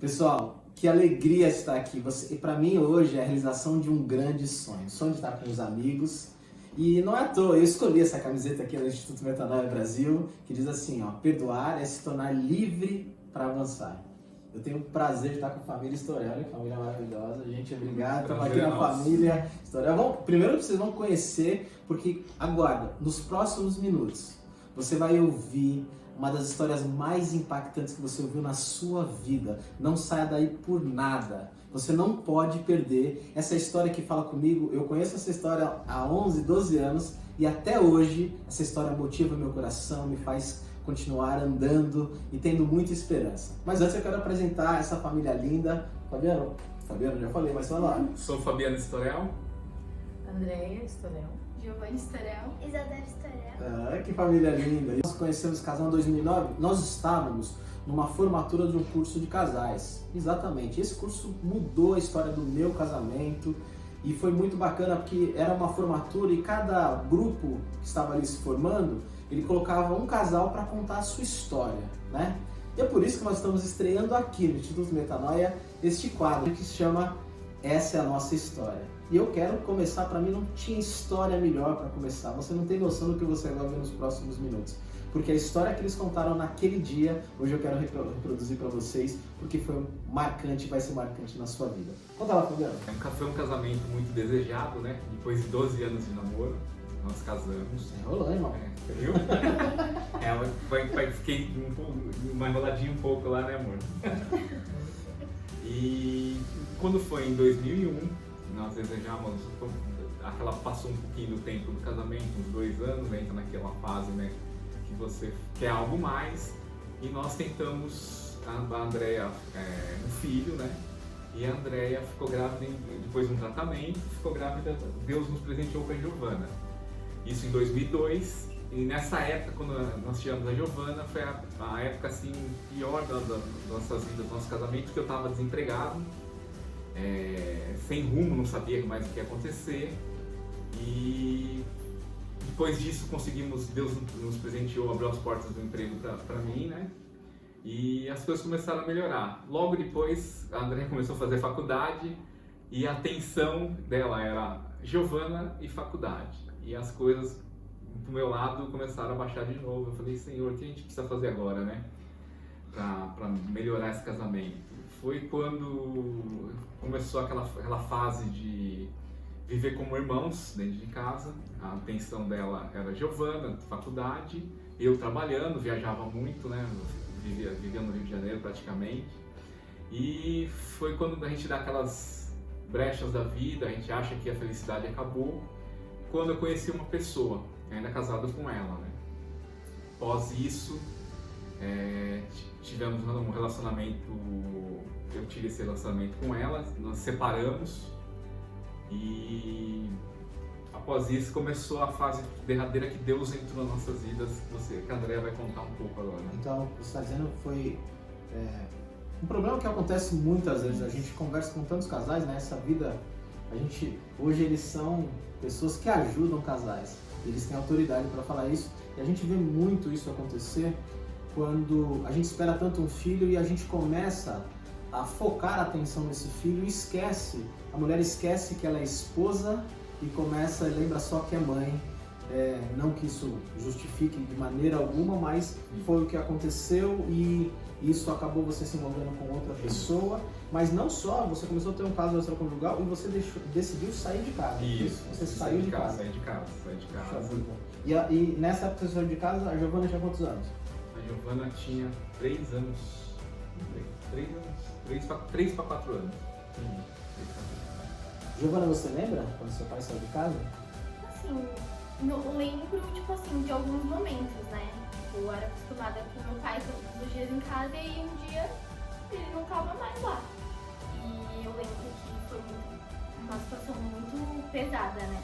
Pessoal, que alegria estar aqui. E para mim hoje é a realização de um grande sonho. Sonho de estar com os amigos. E não é à toa, eu escolhi essa camiseta aqui do Instituto Metanoia Brasil, que diz assim, ó, perdoar é se tornar livre para avançar. Eu tenho o prazer de estar com a família Storelli, família maravilhosa. Gente, obrigado. Estamos aqui na família Storelli. Primeiro vocês vão conhecer, porque aguarda, nos próximos minutos, você vai ouvir uma das histórias mais impactantes que você ouviu na sua vida. Não saia daí por nada. Você não pode perder essa história que fala comigo. Eu conheço essa história há 11, 12 anos e até hoje essa história motiva meu coração, me faz continuar andando e tendo muita esperança. Mas antes eu quero apresentar essa família linda. Fabiano, já falei, mas fala lá. Sou Fabiano Storel. Andréia Storel. Giovanni Storel. Isadora Storel. Ah, que família linda. Nós conhecemos o casal em 2009. Nós estávamos numa formatura de um curso de casais. Exatamente. Esse curso mudou a história do meu casamento e foi muito bacana porque era uma formatura e cada grupo que estava ali se formando, ele colocava um casal para contar a sua história, né? E é por isso que nós estamos estreando aqui no Instituto Metanoia este quadro que se chama Essa é a Nossa História. E eu quero começar, para mim não tinha história melhor para começar. Você não tem noção do que você vai ver nos próximos minutos. Porque a história que eles contaram naquele dia, hoje eu quero reproduzir para vocês, porque foi marcante e vai ser marcante na sua vida. Conta lá, Fabiano. Foi um casamento muito desejado, né? Depois de 12 anos de namoro, nós casamos. Enrolou, irmão. Viu? Fiquei uma enroladinha um pouco lá, né, amor? E quando foi em 2001, nós desejamos, passou um pouquinho do tempo do casamento, uns 2 anos, entra naquela fase, né, que você quer algo mais, e nós tentamos, a Andréia, um filho, né, e a Andréia ficou grávida depois de um tratamento, ficou grávida, Deus nos presenteou com a Giovana. Isso em 2002, e nessa época, quando nós tivemos a Giovana, foi a época assim, pior das nossas vidas, do nosso casamento, porque eu estava desempregado, sem rumo, não sabia mais o que ia acontecer, e depois disso Deus nos presenteou, abriu as portas do emprego para mim, né? E as coisas começaram a melhorar. Logo depois a Andréia começou a fazer faculdade e a atenção dela era Giovana e faculdade, e as coisas pro meu lado começaram a baixar de novo. Eu falei, Senhor, o que a gente precisa fazer agora, né? Para melhorar esse casamento. Foi quando começou aquela fase de viver como irmãos dentro de casa. A atenção dela era Giovana, faculdade, eu trabalhando, viajava muito, né? Vivia no Rio de Janeiro praticamente. E foi quando a gente dá aquelas brechas da vida, a gente acha que a felicidade acabou, quando eu conheci uma pessoa, ainda casado com ela, né? Após isso, tivemos um relacionamento, eu tive esse relacionamento com ela, nós separamos e após isso começou a fase derradeira que Deus entrou nas nossas vidas, que a Andréia vai contar um pouco agora. Então, você está dizendo que foi um problema que acontece muitas vezes, a gente conversa com tantos casais, né? Essa vida, hoje eles são pessoas que ajudam casais, eles têm autoridade para falar isso e a gente vê muito isso acontecer quando a gente espera tanto um filho e a gente começa a focar a atenção nesse filho e a mulher esquece que ela é esposa e lembra só que é mãe. Não que isso justifique de maneira alguma, mas foi o que aconteceu e isso acabou você se envolvendo com outra pessoa. Mas não só, você começou a ter um caso extraconjugal e você decidiu sair de casa. Isso, você saiu de casa. Saí de casa. E nessa época que você saiu de casa, a Giovana tinha quantos anos? A Giovana tinha 3 anos. 3 para 4 anos. Giovana, você lembra quando seu pai saiu de casa? Assim, eu lembro, tipo assim, de alguns momentos, né? Eu era acostumada com meu pai todos os dias em casa e um dia ele não tava mais lá. E eu lembro que foi uma situação muito pesada, né?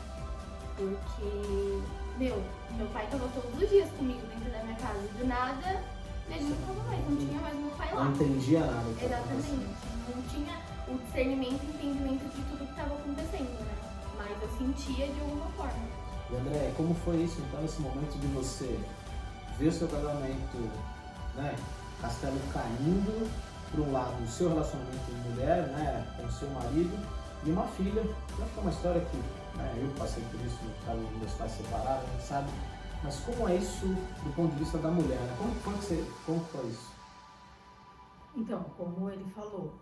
Porque, meu pai tava todos os dias comigo dentro da minha casa e do nada ele não tava mais, não tinha mais meu pai lá. Não entendia nada. Exatamente. Não tinha o discernimento e entendimento de tudo que estava acontecendo, né? Mas eu sentia de alguma forma. E André, como foi isso então, esse momento de você ver o seu casamento, né, castelo caindo por um lado, o seu relacionamento com mulher, né, com o seu marido, e uma filha. Eu acho que é uma história que, né, eu passei por isso no caso dos meus pais separados, a gente sabe. Mas como é isso do ponto de vista da mulher? Né? Como foi isso? Então, como ele falou,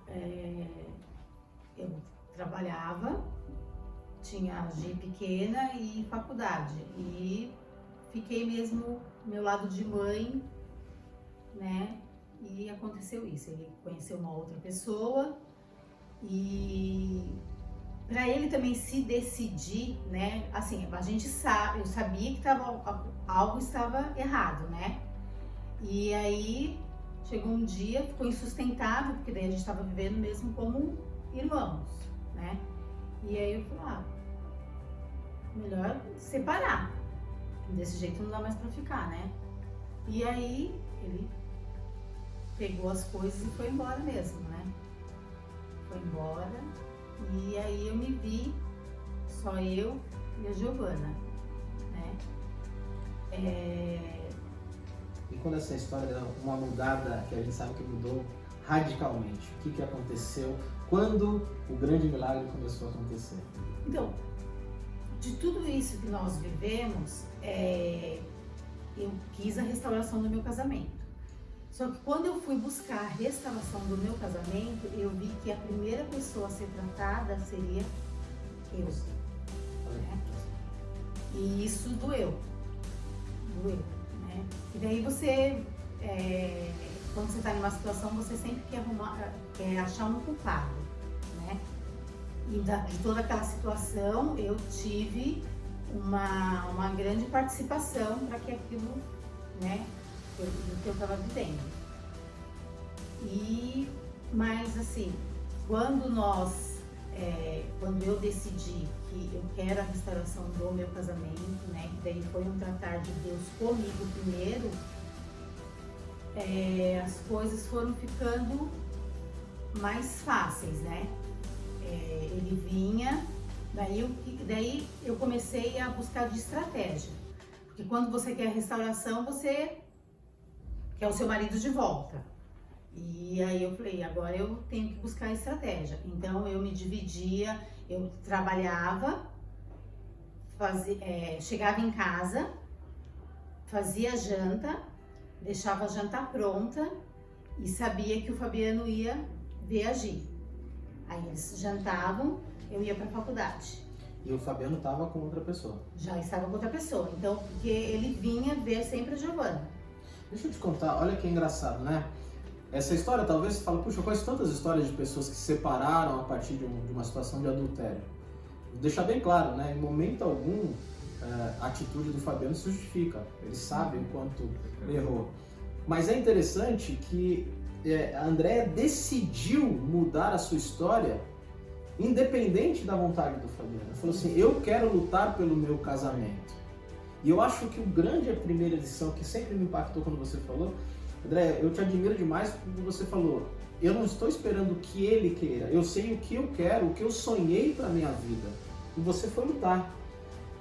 eu trabalhava, tinha G pequena e faculdade. E fiquei mesmo meu lado de mãe, né? E aconteceu isso. Ele conheceu uma outra pessoa e para ele também se decidir, né? Assim, a gente sabe, eu sabia que algo estava errado, né? E aí chegou um dia, ficou insustentável, porque daí a gente estava vivendo mesmo como irmãos, né? E aí eu falei, melhor separar. Desse jeito não dá mais pra ficar, né? E aí ele pegou as coisas e foi embora mesmo, né? Foi embora e aí eu me vi, só eu e a Giovana, né? E quando essa história deu uma mudada, que a gente sabe que mudou radicalmente, o que aconteceu? Quando o grande milagre começou a acontecer? Então, de tudo isso que nós vivemos, eu quis a restauração do meu casamento. Só que quando eu fui buscar a restauração do meu casamento, eu vi que a primeira pessoa a ser tratada seria eu. Né? E isso doeu, né? E daí você, quando você está em uma situação, você sempre quer achar um culpado, né? E de toda aquela situação, eu tive uma grande participação para que aquilo, né, do que eu estava vivendo. Mas assim, quando eu decidi que eu quero a restauração do meu casamento, né, que daí foi um tratar de Deus comigo primeiro, as coisas foram ficando mais fáceis, né? Ele vinha, daí eu comecei a buscar de estratégia. Porque quando você quer a restauração, você quer o seu marido de volta. E aí eu falei, agora eu tenho que buscar estratégia. Então eu me dividia, eu trabalhava, chegava em casa, fazia janta, deixava a janta pronta e sabia que o Fabiano ia ver agir. Aí eles jantavam, eu ia para a faculdade. E o Fabiano estava com outra pessoa? Já estava com outra pessoa, então, porque ele vinha ver sempre a Giovana. Deixa eu te contar, olha que engraçado, né? Essa história, talvez você fale, puxa, eu conheço tantas histórias de pessoas que se separaram a partir de uma situação de adultério. Vou deixar bem claro, né? Em momento algum, a atitude do Fabiano se justifica. Ele sabe o quanto errou. Mas é interessante que a Andréia decidiu mudar a sua história independente da vontade do Fabiano. Ela falou assim, eu quero lutar pelo meu casamento. E eu acho que a primeira lição que sempre me impactou quando você falou, Andréia, eu te admiro demais porque você falou, eu não estou esperando o que ele queira, eu sei o que eu quero, o que eu sonhei para minha vida. E você foi lutar.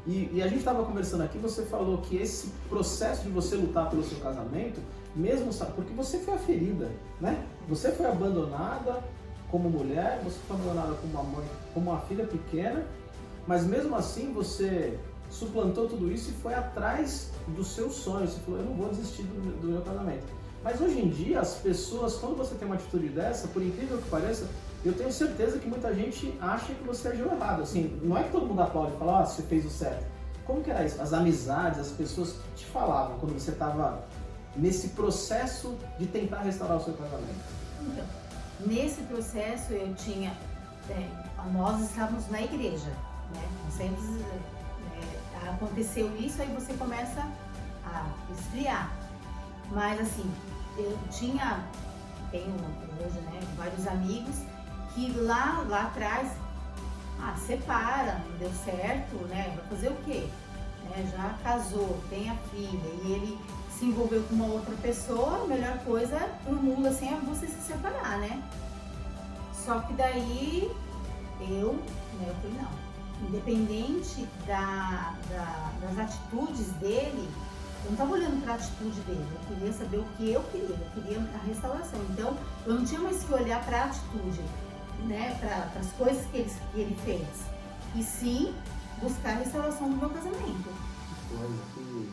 E a gente estava conversando aqui, você falou que esse processo de você lutar pelo seu casamento, mesmo porque você foi a ferida, né? Você foi abandonada como mulher, você foi abandonada como uma mãe, como uma filha pequena, mas mesmo assim você suplantou tudo isso e foi atrás dos seus sonhos. Você falou, eu não vou desistir do meu casamento. Mas hoje em dia, as pessoas, quando você tem uma atitude dessa, por incrível que pareça, eu tenho certeza que muita gente acha que você agiu errado. Assim, não é que todo mundo aplaude e fala, você fez o certo. Como que era isso? As amizades, as pessoas que te falavam quando você estava nesse processo de tentar restaurar o seu casamento? Então, nesse processo eu tinha, nós estávamos na igreja, né? Sempre aconteceu isso, aí você começa a esfriar. Mas assim, eu tenho hoje, né, vários amigos que lá atrás, separa, não deu certo, né? Vai fazer o quê? Já casou, tem a filha e ele se envolveu com uma outra pessoa, a melhor coisa no mundo assim é você se separar, né? Só que daí eu falei, não, independente das atitudes dele, Eu não estava olhando para a atitude dele, eu queria saber o que eu queria a restauração. Então, eu não tinha mais que olhar para a atitude, né, para as coisas que ele fez, e sim buscar a restauração do meu casamento.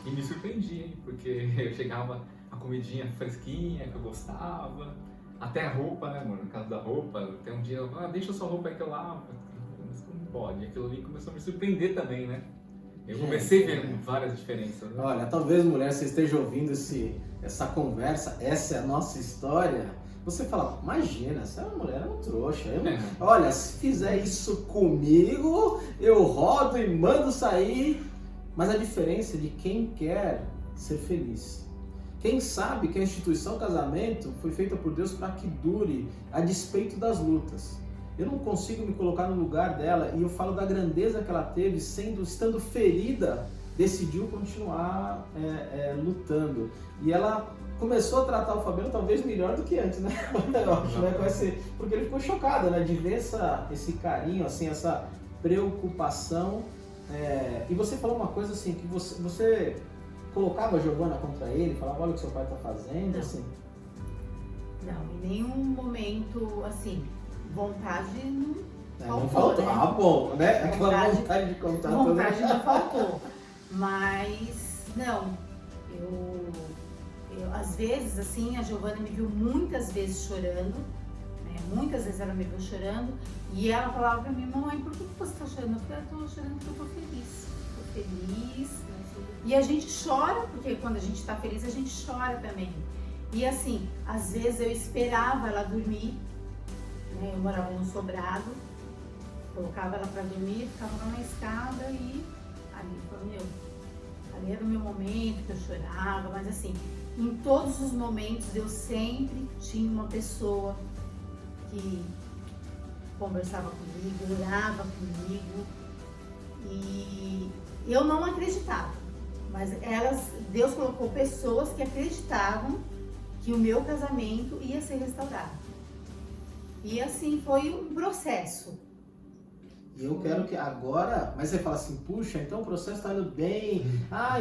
E me surpreendi, hein? Porque eu chegava a comidinha fresquinha que eu gostava, até a roupa, né, amor? No caso da roupa, tem um dia, deixa sua roupa aí que eu lavo. Mas como pode? Aquilo ali começou a me surpreender também, né? Eu comecei a ver várias diferenças, né? Olha, talvez, mulher, você esteja ouvindo essa conversa, essa é a nossa história. Você fala, imagina, essa mulher é um trouxa. Olha, se fizer isso comigo, eu rodo e mando sair. Mas a diferença é de quem quer ser feliz. Quem sabe que a instituição casamento foi feita por Deus para que dure a despeito das lutas. Eu não consigo me colocar no lugar dela e eu falo da grandeza que ela teve, estando ferida, decidiu continuar lutando. E ela começou a tratar o Fabiano talvez melhor do que antes, né? Eu acho, né? Porque ele ficou chocado, né? De ver esse carinho, assim, essa preocupação. E você falou uma coisa assim, que você colocava a Giovana contra ele, falava, olha o que seu pai está fazendo, Não. assim? Não, em nenhum momento, assim, vontade Não faltou, né? Ah, bom, né? Aquela vontade de contar tudo. Vontade não faltou. Mas, não, eu às vezes, assim, a Giovana me viu muitas vezes chorando, né? Muitas vezes ela me viu chorando, e ela falava pra mim, mamãe, por que você tá chorando? Eu falei, eu tô chorando porque eu tô feliz. Tô feliz. E a gente chora, porque quando a gente tá feliz, a gente chora também. E assim, às vezes eu esperava ela dormir, né? Eu morava num sobrado, colocava ela pra dormir, ficava lá na escada e ali era o meu momento que eu chorava, mas assim, em todos os momentos eu sempre tinha uma pessoa que conversava comigo, orava comigo, e eu não acreditava, mas Deus colocou pessoas que acreditavam que o meu casamento ia ser restaurado. E assim foi um processo. E eu quero que agora, mas você fala assim, puxa, então o processo está indo bem,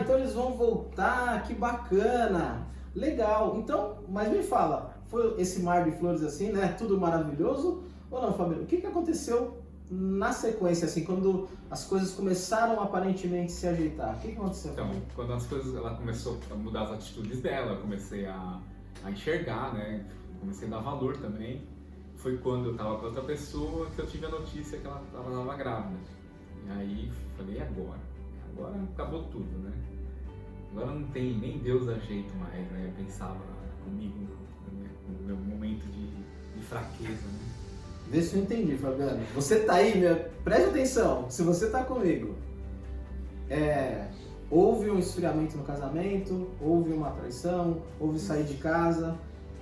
então eles vão voltar, que bacana, legal. Então, mas me fala, foi esse mar de flores assim, né, tudo maravilhoso, ou não, Fabiano? O que aconteceu na sequência, assim, quando as coisas começaram aparentemente a se ajeitar? O que aconteceu? Então, quando ela começou a mudar as atitudes dela, eu comecei a enxergar, né, comecei a dar valor também. Foi quando eu estava com outra pessoa que eu tive a notícia que ela estava grávida. E aí falei, agora acabou tudo, né? Agora não tem, nem Deus dá jeito mais, né? Eu pensava comigo no meu momento de fraqueza, né? Vê se eu entendi, Fabiano. Você tá aí, preste atenção, se você tá comigo. Houve um esfriamento no casamento, houve uma traição, houve sair de casa.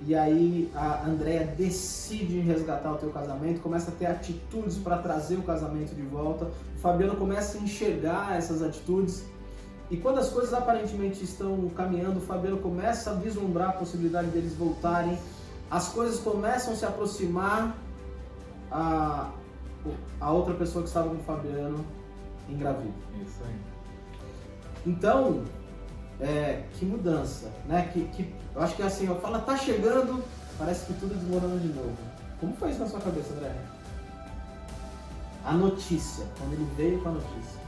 E aí a Andréia decide resgatar o teu casamento, começa a ter atitudes para trazer o casamento de volta. O Fabiano começa a enxergar essas atitudes. E quando as coisas aparentemente estão caminhando, o Fabiano começa a vislumbrar a possibilidade deles voltarem. As coisas começam a se aproximar. A outra pessoa que estava com o Fabiano engravida. Isso aí. Então, que mudança, né? Eu acho que assim, eu falo, tá chegando, parece que tudo desmorona de novo. Como foi isso na sua cabeça, André? A notícia, quando ele veio com a notícia.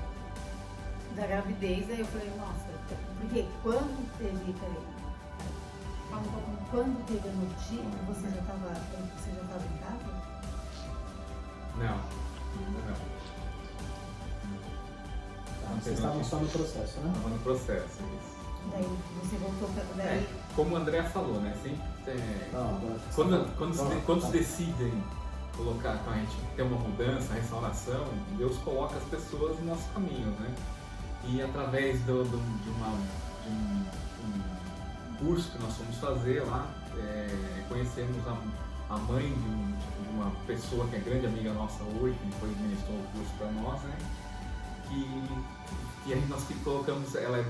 Da gravidez, aí eu falei, nossa, porque quando teve a notícia, você já estava em casa? Não. Vocês estavam só no processo, né? Estava no processo, isso. Daí você voltou para daí. Como o André falou, né? Sempre, quando se decidem colocar, a gente ter uma mudança, restauração, Deus coloca as pessoas no nosso caminho, né? E através de um curso que nós fomos fazer lá, conhecemos a mãe de uma pessoa que é grande amiga nossa hoje, que depois ministrou o curso para nós, né? E aí nós que colocamos, ela é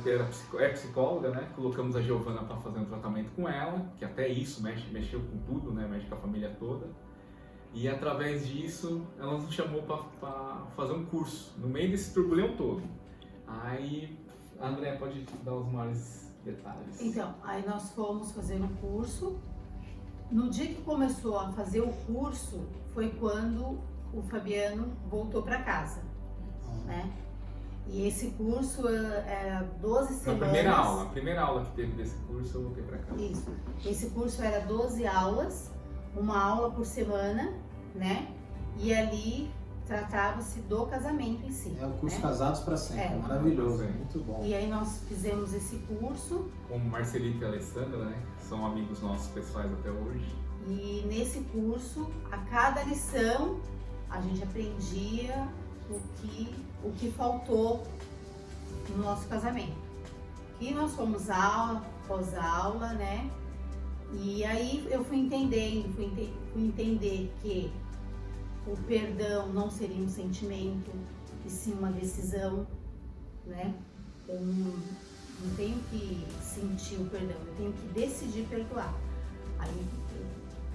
psicóloga, né? Colocamos a Giovana para fazer um tratamento com ela, que até isso mexeu com tudo, né? Mexe com a família toda. E através disso, ela nos chamou para fazer um curso, no meio desse turbilhão todo. Aí, a Andréia pode dar os maiores detalhes. Então, aí nós fomos fazer um curso. No dia que começou a fazer o curso, foi quando o Fabiano voltou para casa, né? E esse curso era 12 semanas. A primeira aula que teve desse curso, eu voltei para casa. Isso. Esse curso era 12 aulas, uma aula por semana, né? E ali tratava-se do casamento em si. É o curso né? Casados para Sempre, É. maravilhoso, É. muito bom. E aí nós fizemos esse curso Como Marcelita e Alessandra, né? Que são amigos nossos pessoais até hoje. e nesse curso, a cada lição, a gente aprendia o que faltou no nosso casamento. E nós fomos aula após aula, né? E aí eu fui entendendo, fui entender que o perdão não seria um sentimento, e sim uma decisão, né? Eu não tenho que sentir o perdão, eu tenho que decidir perdoar. Aí,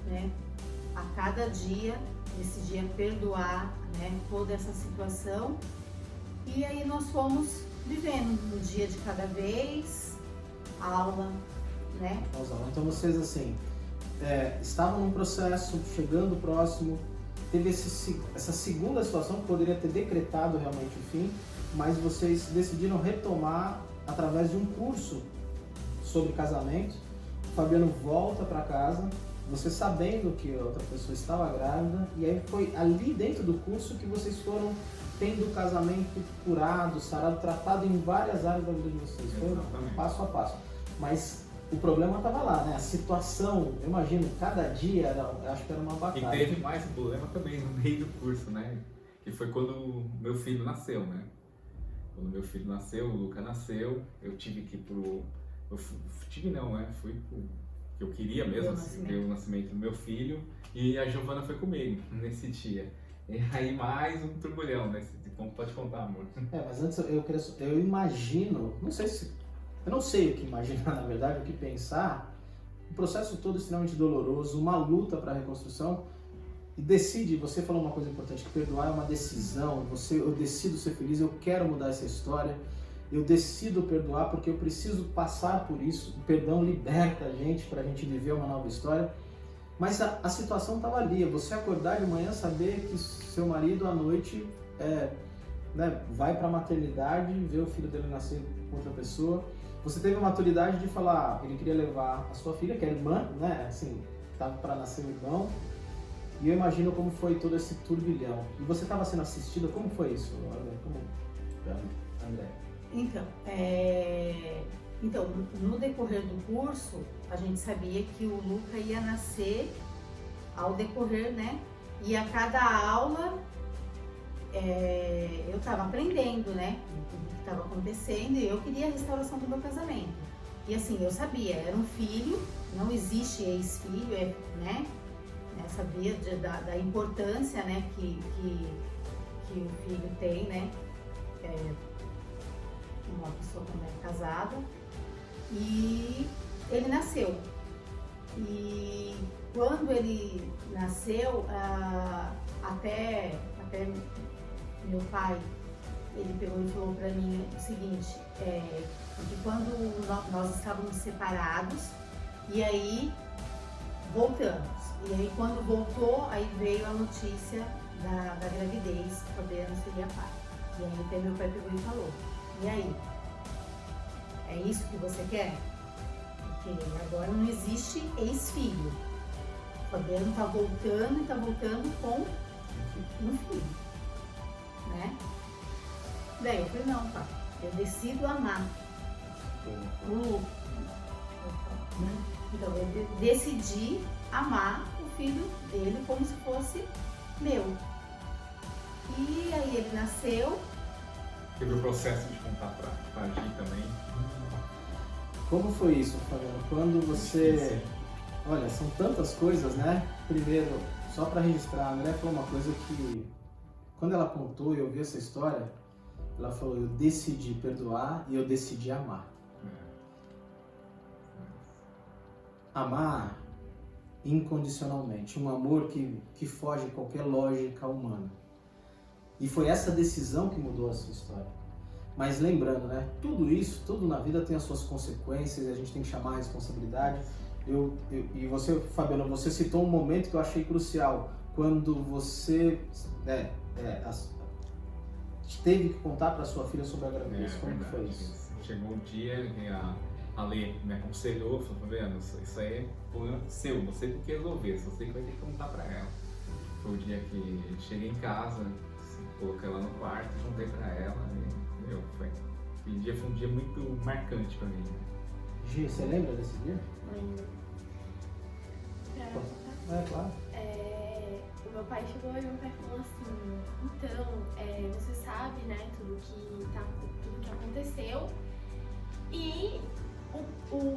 né? A cada dia, decidia perdoar, né? Toda essa situação. E aí nós fomos vivendo um dia de cada vez, aula, né? Então vocês assim, estavam num processo, chegando próximo, teve essa segunda situação que poderia ter decretado realmente o fim, mas vocês decidiram retomar através de um curso sobre casamento. O Fabiano volta para casa, você sabendo que a outra pessoa estava grávida, e aí foi ali dentro do curso que vocês foram tendo o casamento curado, sarado, tratado em várias áreas da vida de vocês. Foi Exatamente. passo a passo. Mas o problema estava lá, né? A situação, eu imagino, cada dia, eu acho que era uma E batalha. teve mais um problema também no meio do curso, né? Que foi quando meu filho nasceu, né? Quando meu filho nasceu, o Luca nasceu, eu tive que ir pro... Fui pro... que eu queria mesmo ver o nascimento do meu filho, e a Giovana foi comigo nesse dia. E aí mais um turbulhão, né? Então pode contar, amor. Mas antes eu imagino, eu não sei o que imaginar na verdade, o que pensar, o processo todo extremamente doloroso, uma luta para a reconstrução, e você falou uma coisa importante, que perdoar é uma decisão, eu decido ser feliz, eu quero mudar essa história, eu decido perdoar porque eu preciso passar por isso, o perdão liberta a gente para a gente viver uma nova história. Mas a situação estava ali, você acordar de manhã, saber que seu marido à noite né, vai para a maternidade, vê o filho dele nascer com outra pessoa. Você teve a maturidade de falar, ele queria levar a sua filha, que é irmã, né, assim, estava para nascer o irmão. E eu imagino como foi todo esse turbilhão. E você estava sendo assistida, como foi isso, André? Então, no decorrer do curso, a gente sabia que o Luca ia nascer ao decorrer, né? E a cada aula eu estava aprendendo, né? O que estava acontecendo, e eu queria a restauração do meu casamento. E assim, eu sabia, era um filho, não existe ex-filho, né? Eu sabia da importância, né? Que o filho tem, né? Uma pessoa também casada, e ele nasceu. E quando ele nasceu, até meu pai, ele pegou e falou para mim o seguinte, que quando nós estávamos separados, e aí voltamos. E aí quando voltou, aí veio a notícia da gravidez, que o Fabiano seria pai. E aí até meu pai pegou e falou, e aí? É isso que você quer? Porque agora não existe ex-filho. O Fabiano tá voltando e tá voltando com um filho, né? Daí eu falei, não, pai, eu decido amar o Luca. Então eu decidi amar o filho dele como se fosse meu. E aí ele nasceu. Teve o processo de contar pra Gi também. Como foi isso, Fabiano? Quando você... Olha, são tantas coisas, né? Primeiro, só para registrar, a André falou uma coisa que... Quando ela contou e eu vi essa história, ela falou, eu decidi perdoar e eu decidi amar. Amar incondicionalmente, um amor que foge de qualquer lógica humana. E foi essa decisão que mudou a sua história. Mas lembrando, né? Tudo isso, tudo na vida tem as suas consequências e a gente tem que chamar a responsabilidade. E você, Fabiano, você citou um momento que eu achei crucial. Quando você teve que contar para sua filha sobre a gravidez. Como que foi isso? Chegou um dia que a Lê me aconselhou, falou, Fabiano, isso aí é problema seu, você tem que resolver, você que vai ter que contar para ela. Foi o dia que cheguei em casa, coloquei ela no quarto, juntei para ela e, aquele dia foi um dia muito marcante para mim. Gi, você lembra desse dia? Lembro. Claro. O meu pai chegou e meu pai falou assim, então, você sabe, né, tudo que aconteceu e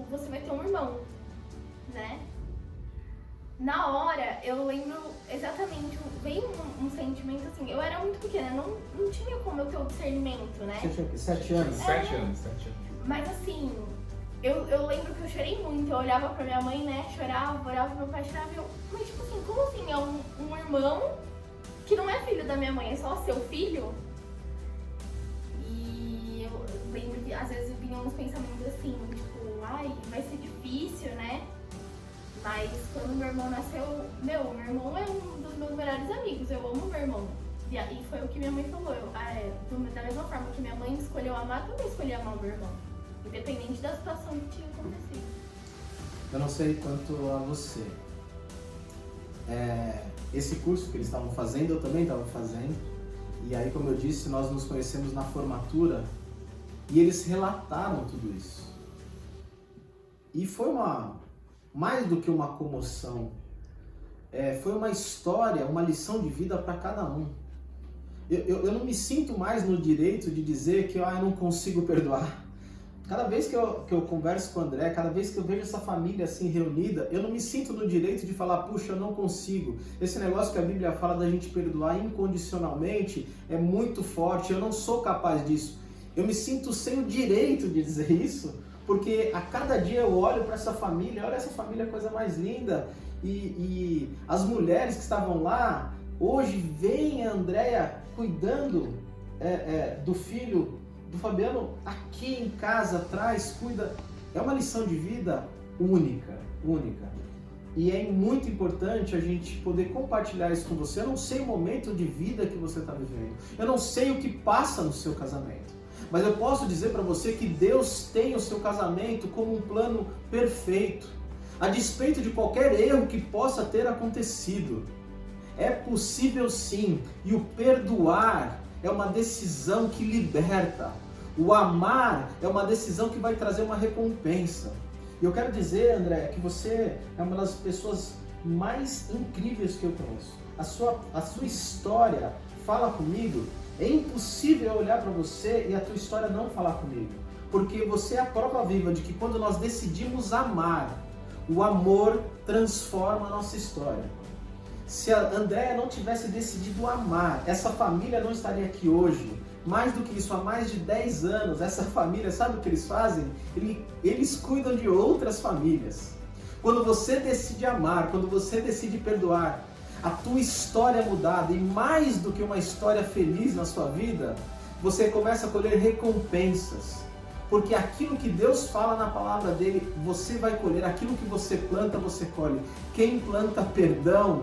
você vai ter um irmão, né? Na hora, eu lembro exatamente, veio um sentimento assim, eu era muito pequena, não tinha como eu ter o discernimento, né? Você tinha 7 anos? 7 anos. Mas assim, eu lembro que eu chorei muito, eu olhava pra minha mãe, né, chorava, olhava pro meu pai, chorava e eu, mas tipo assim, como assim, é um irmão que não é filho da minha mãe, é só seu filho? E eu lembro que às vezes vinham uns pensamentos assim, tipo, ai, vai ser difícil, né? Mas quando meu irmão nasceu, meu irmão é um dos meus melhores amigos, eu amo meu irmão. E foi o que minha mãe falou, da mesma forma que minha mãe escolheu amar, eu também escolhi amar o meu irmão. Independente da situação que tinha acontecido. Eu não sei quanto a você. Esse curso que eles estavam fazendo, eu também estava fazendo. E aí, como eu disse, nós nos conhecemos na formatura e eles relataram tudo isso. E foi mais do que uma comoção. Foi uma história, uma lição de vida para cada um. Eu não me sinto mais no direito de dizer que eu não consigo perdoar. Cada vez que eu converso com o André, cada vez que eu vejo essa família assim reunida, eu não me sinto no direito de falar, puxa, eu não consigo. Esse negócio que a Bíblia fala da gente perdoar incondicionalmente é muito forte, eu não sou capaz disso. Eu me sinto sem o direito de dizer isso, porque a cada dia eu olho para essa família, olha essa família, coisa mais linda. E as mulheres que estavam lá, hoje veem a Andréia cuidando do filho do Fabiano aqui em casa atrás, cuida. É uma lição de vida única. E é muito importante a gente poder compartilhar isso com você. Eu não sei o momento de vida que você está vivendo. Eu não sei o que passa no seu casamento. Mas eu posso dizer para você que Deus tem o seu casamento como um plano perfeito. A despeito de qualquer erro que possa ter acontecido. É possível sim. E o perdoar é uma decisão que liberta. O amar é uma decisão que vai trazer uma recompensa. E eu quero dizer, André, que você é uma das pessoas mais incríveis que eu conheço. A sua história fala comigo. É impossível olhar para você e a tua história não falar comigo. Porque você é a prova viva de que quando nós decidimos amar, o amor transforma a nossa história. Se a Andréia não tivesse decidido amar, essa família não estaria aqui hoje. Mais do que isso, há mais de 10 anos, essa família, sabe o que eles fazem? Eles cuidam de outras famílias. Quando você decide amar, quando você decide perdoar, a tua história é mudada. E mais do que uma história feliz na sua vida, você começa a colher recompensas. Porque aquilo que Deus fala na palavra dele, você vai colher. Aquilo que você planta, você colhe. Quem planta perdão,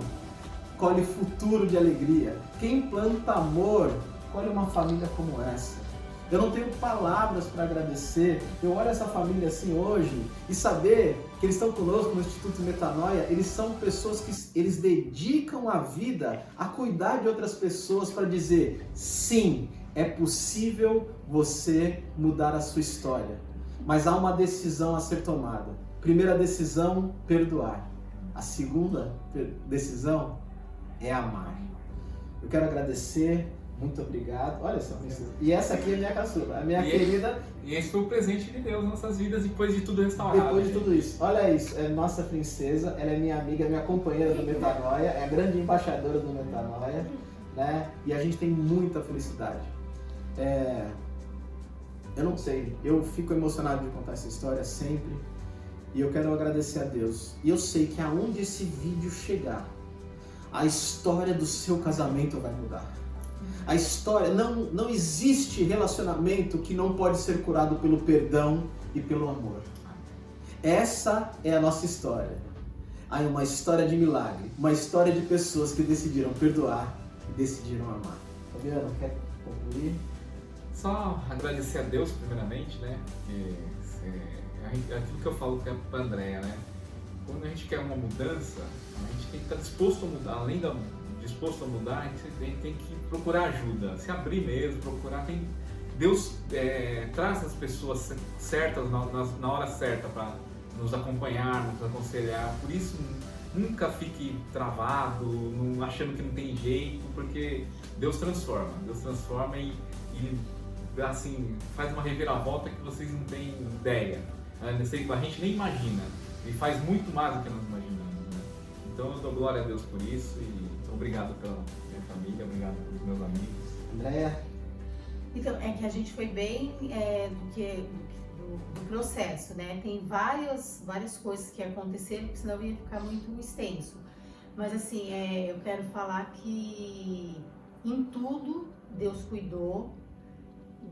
colhe futuro de alegria. Quem planta amor, colhe uma família como essa. Eu não tenho palavras para agradecer. Eu olho essa família assim hoje e saber que eles estão conosco no Instituto Metanoia, eles são pessoas que eles dedicam a vida a cuidar de outras pessoas para dizer, sim, é possível você mudar a sua história. Mas há uma decisão a ser tomada. Primeira decisão, perdoar. A segunda decisão é amar. Eu quero agradecer, muito obrigado. Olha só, e essa aqui é minha caçula, a minha querida. E esse foi o presente de Deus nas nossas vidas depois de tudo restaurado. Depois de tudo isso. Olha isso, é nossa princesa, ela é minha amiga, minha companheira do Metanoia, é a grande embaixadora do Metanoia, né? E a gente tem muita felicidade. Eu não sei, eu fico emocionado de contar essa história sempre. E eu quero agradecer a Deus. E eu sei que aonde esse vídeo chegar, a história do seu casamento vai mudar. A história, não existe relacionamento que não pode ser curado pelo perdão e pelo amor. Essa é a nossa história. Há uma história de milagre, uma história de pessoas que decidiram perdoar e decidiram amar. Fabiano, quer concluir? Só agradecer a Deus primeiramente, né? Aquilo que eu falo para a Andrea, né? Quando a gente quer uma mudança, a gente tem que estar disposto a mudar. Além de disposto a mudar, a gente tem que procurar ajuda, se abrir mesmo, procurar. Deus traz as pessoas certas na hora certa para nos acompanhar, nos aconselhar. Por isso, nunca fique travado, achando que não tem jeito, porque Deus transforma e assim, faz uma reviravolta que vocês não têm ideia. A gente nem imagina, e faz muito mais do que nós imaginamos, né? Então eu dou glória a Deus por isso e obrigado pela minha família, obrigado pelos meus amigos. Andréia? Então, é que a gente foi bem do processo, né? Tem várias coisas que aconteceram, porque senão ia ficar muito extenso. Mas assim, eu quero falar que em tudo Deus cuidou.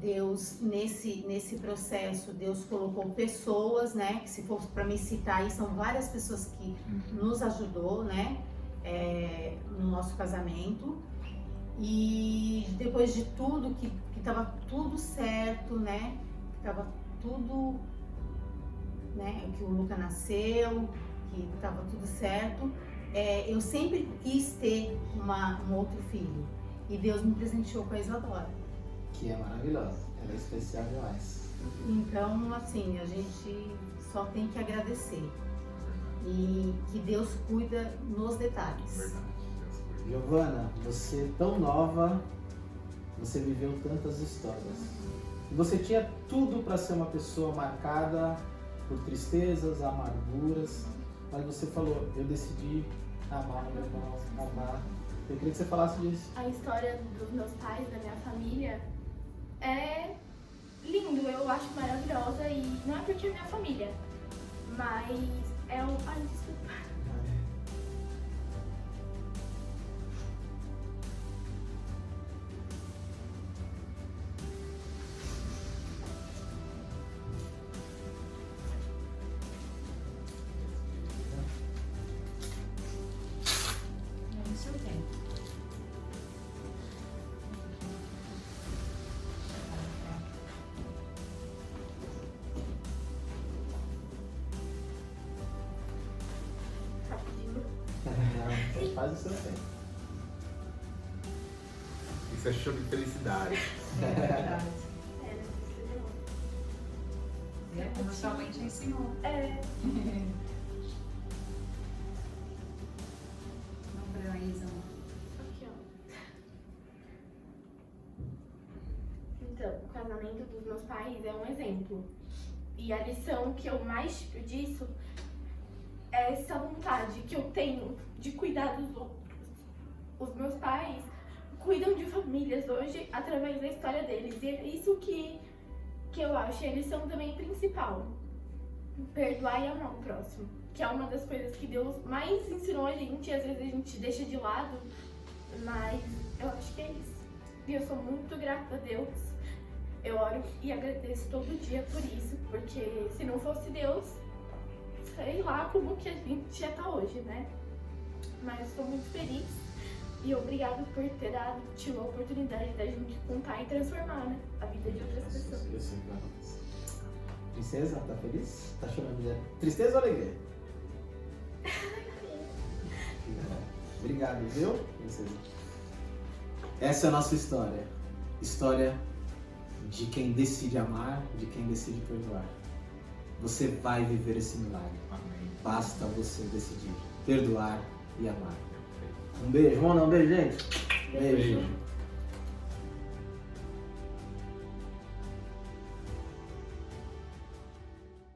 Deus, nesse processo, Deus colocou pessoas, né? Que se for para me citar aí, são várias pessoas que nos ajudou, né? No nosso casamento. E depois de tudo, que tava tudo certo, né? Tava tudo, né? Que o Luca nasceu, que tava tudo certo. Eu sempre quis ter um outro filho. E Deus me presenteou com a Isadora. Que é maravilhosa, ela é especial demais. Então, assim, a gente só tem que agradecer. E que Deus cuida nos detalhes. Verdade, Deus cuida. Giovana, você tão nova, você viveu tantas histórias. E você tinha tudo para ser uma pessoa marcada por tristezas, amarguras, mas você falou, eu decidi amar meu irmão, amar. Eu queria que você falasse disso. A história dos meus pais, da minha família, é lindo, eu acho maravilhosa e não é porque é minha família, mas é um... Ai, desculpa. No seu tempo. Rapidinho. Não, faz o seu tempo. Isso é show de felicidade. É verdade. Como sua mãe te ensinou. Não, pra Isa. Aqui, ó. Então, o casamento dos meus pais é um exemplo. E a lição que eu mais tiro disso é essa vontade que eu tenho de cuidar dos outros. Os meus pais cuidam de famílias hoje através da história deles. E é isso que eu acho a lição também principal. Perdoar e amar o próximo. Que é uma das coisas que Deus mais ensinou a gente. E às vezes a gente deixa de lado. Mas eu acho que é isso. E eu sou muito grata a Deus. Eu oro e agradeço todo dia por isso. Porque se não fosse Deus, sei lá como que a gente já tá hoje, né? Mas eu sou muito feliz. E obrigado por ter dado a oportunidade da gente contar e transformar, né, a vida de outras pessoas. Eu sei, claro. Princesa, tá feliz? Tá chorando já? Tristeza ou alegria? Obrigado, viu, princesa? Essa é a nossa história. História de quem decide amar, de quem decide perdoar. Você vai viver esse milagre. Amém. Basta você decidir perdoar e amar. Um beijo. Vamos dar um beijo, gente? Beijo.